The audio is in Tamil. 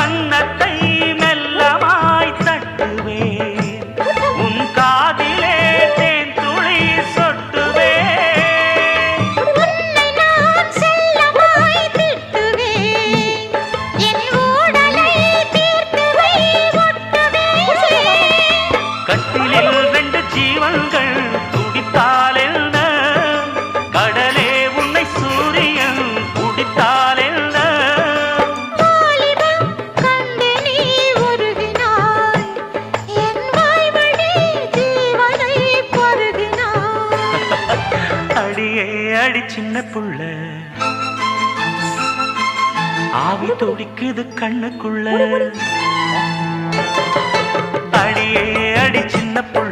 கன்னத்தை மெல்லமாய் தட்டுவேன் உன் காதிலே தேன் துளி சொட்டுவேன் உன்னை நான் செல்லமாய் திட்டுவேன் என் ஊடலை தீர்த்துவை ஒட்டுவேன் கட்டிலில் 2 ஜீவன்கள் துடித்தால் என்ன கடலே உன்னை சூரியன் குடித்தால் என்ன வாலிபம் கண்டு நீ உருகினாய் என் வாய்வழி ஜீவனை பருகினாய் அடியே அடி சின்ன புள்ள ஆவி துடிக்குது கண்ணுக்குள்ள அடியே அடி சின்ன புள்ள